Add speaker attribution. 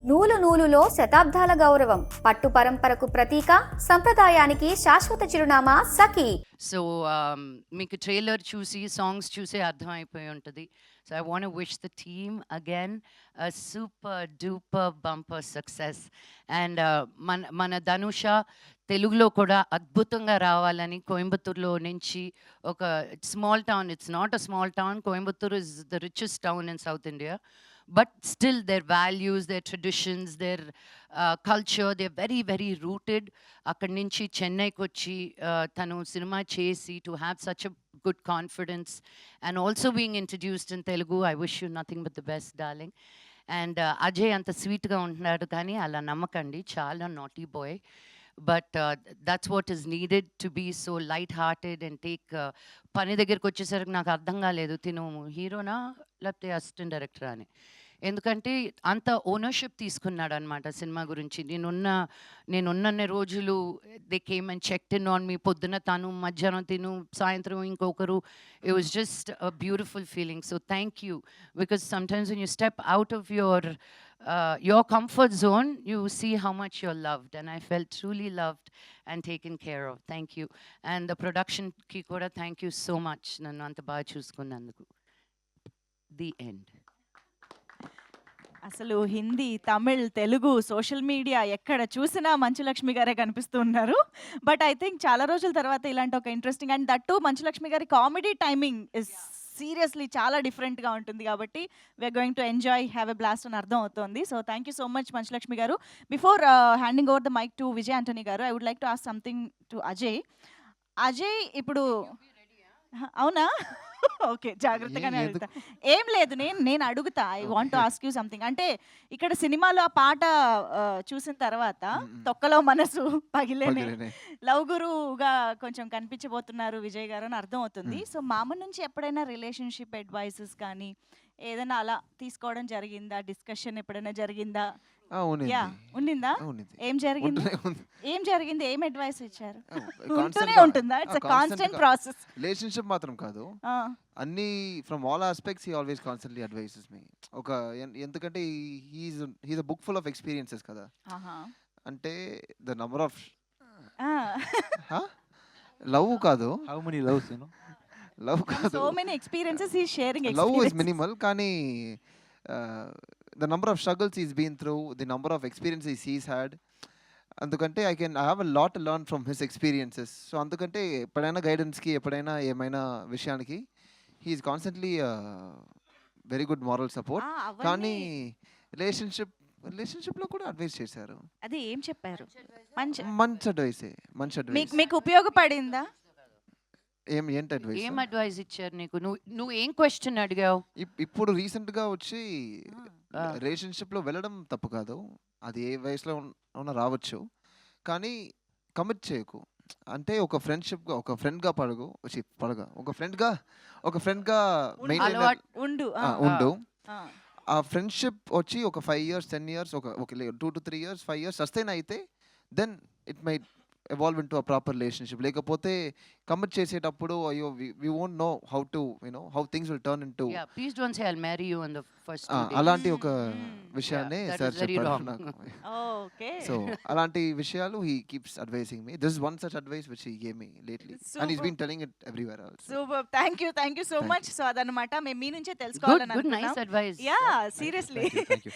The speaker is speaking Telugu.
Speaker 1: నూలు నూలులో శతాబ్దాల గౌరవం, పట్టు పరంపరకు ప్రతీక, సంప్రదాయానికి శాశ్వత చిరునామా సఖీ.
Speaker 2: సో మీకు ట్రైలర్ చూసి సాంగ్స్ చూసే అర్థమైపోయి ఉంటుంది. So I want wish the team again super duper bumper success. And మన ధనుష తెలుగులో కూడా అద్భుతంగా రావాలని కోయంబత్తూరులో నుంచి ఒక small town, it's not a small town, Coimbatore is the richest town in south India. But still their values, their traditions, their culture, they're very, very rooted. Akkadi nunchi Chennai ki vachi tanu cinema chesi to have such a good confidence and also being introduced in Telugu. I wish you nothing but the best, darling. And Ajay anta sweet ga untunnadu kani ala nammakandi, chaala naughty boy. But that's what is needed to be so light-hearted and take pani దగ్గరికి వచ్చేసరికి నాకు అర్థం కాలేదు తిను హీరోనా లేకపోతే అసిస్టెంట్ డైరెక్టరా అని. ఎందుకంటే అంత ఓనర్షిప్ తీసుకున్నాడు అనమాట సినిమా గురించి. నేనున్న రోజులు they came and checked in on me. పొద్దున తను, మధ్యాహ్నం తిను, సాయంత్రం ఇంకొకరు. It was just a beautiful feeling. So thank you, because sometimes when you step out of your comfort zone, you see how much you're loved, and I felt truly loved and taken care of. Thank you. And the production ki kuda thank you so much, nannu anta baga chusukunnanduku. The end.
Speaker 3: అసలు హిందీ, తమిళ్, తెలుగు, సోషల్ మీడియా ఎక్కడ చూసినా మంచులక్ష్మి గారే కనిపిస్తూ ఉన్నారు. బట్ ఐ థింక్ చాలా రోజుల తర్వాత ఇలాంటి ఒక ఇంట్రెస్టింగ్ అండ్ దట్టు మంచులక్ష్మి గారి కామెడీ టైమింగ్ ఇస్ సీరియస్లీ చాలా డిఫరెంట్గా ఉంటుంది కాబట్టి we are going to enjoy, have a blast అని అర్థం అవుతుంది. So thank you so much Manchu Lakshmi గారు. Before handing over the mic to Vijay Antony గారు, I would like to ask something to Ajay. Ajay ఇప్పుడు అవునా? ఓకే, జాగ్రత్తగానే అడుగుతా. ఏం లేదు, నేను అడుగుతా. I want to ask you something. అంటే ఇక్కడ సినిమాలో ఆ పాట చూసిన తర్వాత తొక్కలో మనసు పగిలేనే లవ్ గురువుగా కొంచెం కనిపించబోతున్నారు విజయ్ గారు అని అర్థం అవుతుంది. సో మామ నుంచి ఎప్పుడైనా రిలేషన్షిప్ అడ్వైసెస్ కానీ ఏదైనా అలా తీసుకోవడం జరిగిందా? డిస్కషన్ ఎప్పుడైనా జరిగిందా? ఉండిందా? ఏం జరిగింది? ఏం అడ్వైస్ ఇచ్చారు? ఉంటూనే ఉంటుందా? It's a constant process.
Speaker 4: Relationship మాత్రం కాదు, అన్ని from all aspects he always constantly advises me. ఒక ఎందుకంటే he's a book full of experiences కదా. అంటే ద నంబర్ ఆఫ్ లవ్ కాదు,
Speaker 5: how many loves you know,
Speaker 4: love కాదు,
Speaker 3: so many experiences he sharing.
Speaker 4: Love is minimal, కానీ the number of struggles he's been through, the number of experiences he's had, అందుకంటే I have a lot to learn from his experiences. So అందుకంటే ఎప్పుడైనా గైడెన్స్కి, ఎప్పుడైనా ఏమైనా విషయానికి he is constantly very good moral support. కానీ రిలేషన్షిప్లో కూడా అడ్వైస్ చేశారు.
Speaker 3: అది ఏం చెప్పారు?
Speaker 4: మంచి అడ్వైస్
Speaker 3: మీకు ఉపయోగపడిందా?
Speaker 4: ఏంటి అడ్వైస్?
Speaker 2: ఏం అడ్వైస్ ఇచ్చారు నీకు? నువ్వు ఏం క్వశ్చన్ అడిగావు?
Speaker 4: ఇప్పుడు రీసెంట్ గా వచ్చి రిలేషన్షిప్ లో వెళ్ళడం తప్పు కాదు, అది ఏ వయసులో ఉన్నా రావచ్చు, కానీ కమిట్ చేయకు. అంటే ఒక ఫ్రెండ్షిప్ గా, ఒక ఫ్రెండ్ గా పడగు, ఒక ఫ్రెండ్ గా ఉండు. ఆ ఫ్రెండ్షిప్ వచ్చి ఒక 5 years 10 years, ఒక 2 to 3 years 5 years సస్టైన్ అయితే then it might evolve into a proper relationship. లేకపోతే కమిట్ చేసేటప్పుడు అయ్యో we won't know how things will turn into.
Speaker 2: Yeah, please don't say I'll marry you on the first 2 days.
Speaker 4: అలాంటి ఒక విషయాన్ని సార్ చెప్పారు నాకు.
Speaker 3: ఓకే,
Speaker 4: సో అలాంటి విషయాలు he keeps advising me. This is one such advice which he gave me lately. And he's been telling it everywhere else.
Speaker 3: Super, thank you so much. So అదన్నమాట మేము మీ నుంచే తెలుసుకోవాలని
Speaker 2: Good, nice advice.
Speaker 3: Yeah, seriously.
Speaker 5: Thank you.